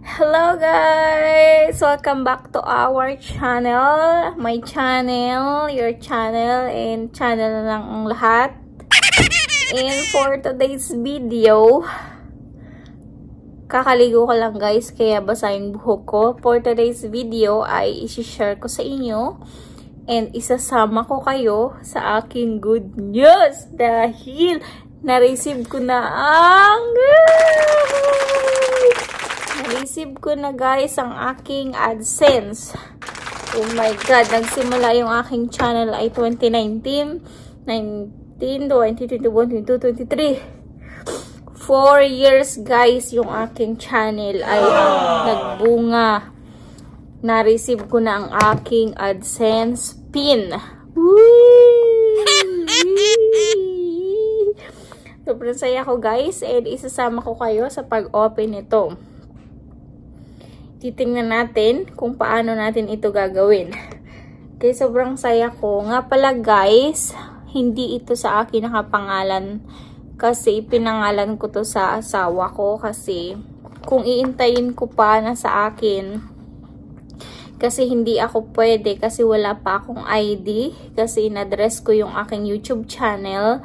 Hello guys! Welcome back to our channel. My channel, your channel, and channel lang ang lahat. And for today's video, kakaligo ko lang guys, kaya basa yung buhok ko. For today's video ay isi-share ko sa inyo and isasama ko kayo sa aking good news dahil na-receive ko na guys ang aking AdSense. Oh my god, nagsimula yung aking channel ay 2019, 20, 21, 22, 23. 4 years guys yung aking channel ay nagbunga. Na-receive ko na ang aking AdSense pin. Sobrang saya ko guys, and isasama ko kayo sa pag-open nito. Titingnan natin kung paano natin ito gagawin. Kaya sobrang saya ko. Nga pala guys, hindi ito sa akin nakapangalan kasi pinangalan ko to sa asawa ko, kasi kung iintayin ko pa na sa akin, kasi hindi ako pwede kasi wala pa akong ID, kasi in-address ko yung aking YouTube channel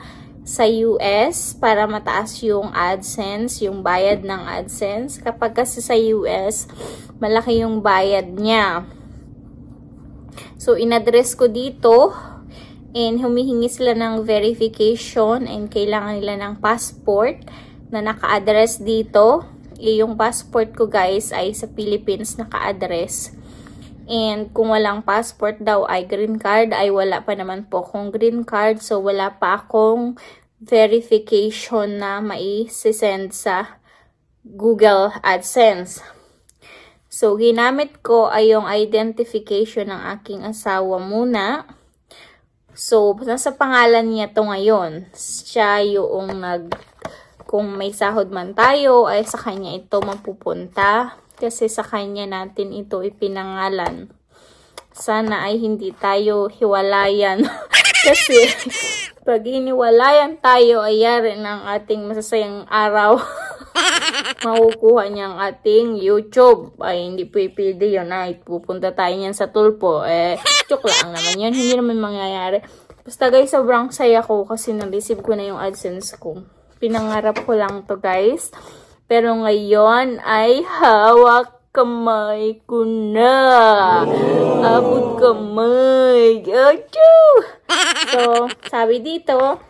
sa US para mataas yung AdSense, yung bayad ng AdSense. Kapag kasi sa US, malaki yung bayad niya. So, in-address ko dito and humihingi sila ng verification and kailangan nila ng passport na naka-address dito. Yung passport ko guys ay sa Philippines naka-address. And kung walang passport daw ay green card, ay wala pa naman po akong green card. So, wala pa akong verification na mai-send sa Google AdSense. So, ginamit ko ay yung identification ng aking asawa muna. So, nasa pangalan niya to ngayon. Siya yung kung may sahod man tayo, ay sa kanya ito mapupunta. Kasi sa kanya natin ito ipinangalan. Sana ay hindi tayo hiwalayan. Kasi pag hiniwalayan tayo, ay yari ng ating masasayang araw. Makukuha niya ang ating YouTube. Ay hindi pwede yun. Ay pupunta tayo niyan sa tulpo. Joke lang naman yun. Hindi naman mangyayari. Basta guys, sobrang saya ko kasi na-receive ko na yung AdSense ko. Pinangarap ko lang to guys. Pero ngayon ay hawak kamay ko na. Abot kamay. Achoo! So, sabi dito,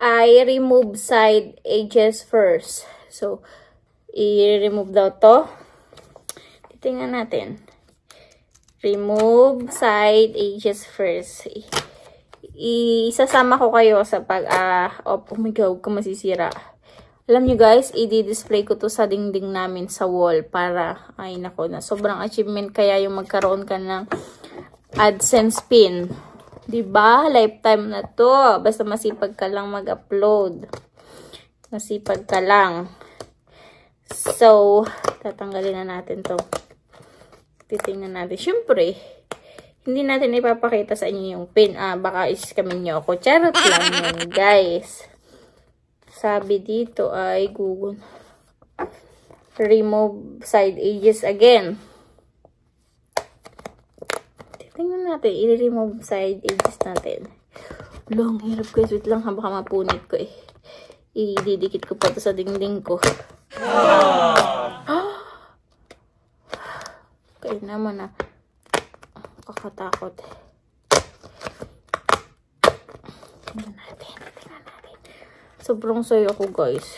I remove side edges first. So, i-remove daw to. Titingnan natin. Remove side edges first. Isasama ko kayo sa oh my god, huwag ka masisira. Alam nyo guys, i-display ko to sa dingding namin sa wall para, ay nako na, sobrang achievement kaya yung magkaroon ka ng AdSense pin. Diba? Lifetime na to. Basta masipag ka lang mag-upload. Masipag ka lang. So, tatanggalin na natin to. Titingnan natin. Siyempre, hindi natin ipapakita sa inyo yung pin. Baka iskamin nyo ako. Charot lang yun guys. Sabi dito ay Google. Remove side edges again. Tingnan natin. I-remove side edges natin. Long hirap guys. Wait lang ha. Baka mapunit ko eh. Ididikit ko pa ito sa dingding ko. Kaya naman na. Kakatakot. Tingnan natin. Sobrang sayo ako guys.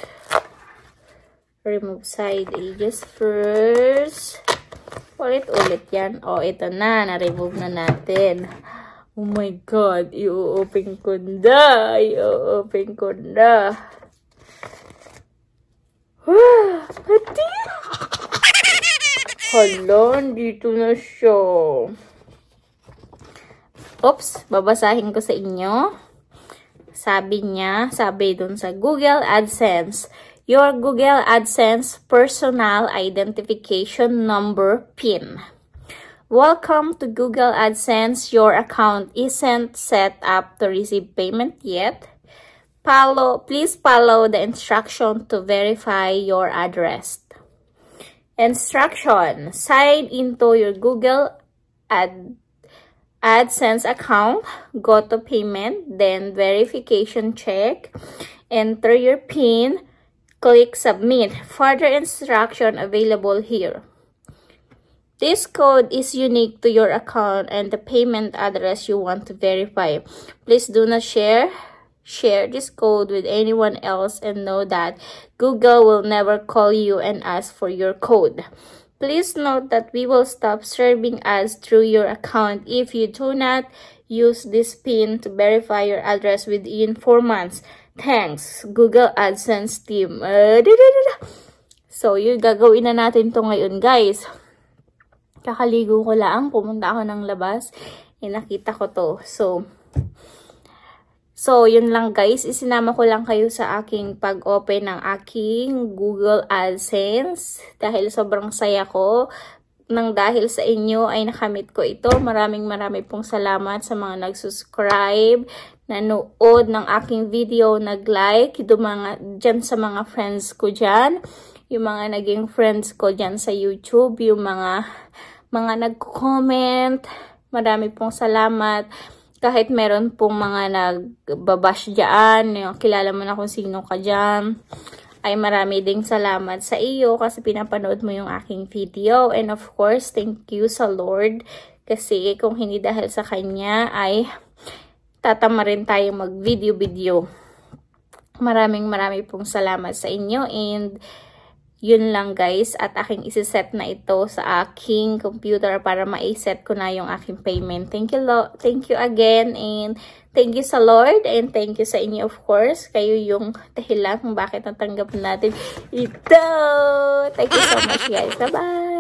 Remove side edges first. Ulit-ulit yan. Oh, ito na. Na-remove na natin. Oh my god. I-open ko na. I-open ko na. Hati. Hala, dito na siya. Oops. Babasahin ko sa inyo. Sabi dun sa Google AdSense, your Google AdSense personal identification number PIN. Welcome to Google AdSense. Your account isn't set up to receive payment yet. Please follow the instruction to verify your address. Instruction. Sign into your Google AdSense account. Go to payment. Then verification check. Enter your PIN. Click submit. Further instruction available here. This code is unique to your account and the payment address you want to verify. Please do not share this code with anyone else and know that Google will never call you and ask for your code. Please note that we will stop serving ads through your account if you do not use this PIN to verify your address within 4 months. Thanks, Google AdSense team. So, yun, gagawin na natin to ngayon, guys. Kakaligo ko lang, pumunta ako ng labas, nakita ko to. So, yun lang guys, isinama ko lang kayo sa aking pag-open ng aking Google AdSense. Dahil sobrang saya ko, nang dahil sa inyo ay nakamit ko ito. Maraming pong salamat sa mga nag-subscribe, nanood ng aking video, nag-like, dyan sa mga friends ko dyan. Yung mga naging friends ko dyan sa YouTube, yung mga nag-comment, marami pong salamat. Kahit meron pong mga nagbabash dyan, yung kilala mo na kung sino ka dyan, ay marami ding salamat sa iyo kasi pinapanood mo yung aking video. And of course, thank you sa Lord kasi kung hindi dahil sa Kanya ay tatama rin tayong mag-video. Maraming pong salamat sa inyo and yun lang guys, at aking isiset na ito sa aking computer para ma-set ko na yung aking payment. Thank you again and thank you sa Lord and thank you sa inyo of course. Kayo yung dahilan kung bakit natanggap natin ito. Thank you so much guys. Bye-bye!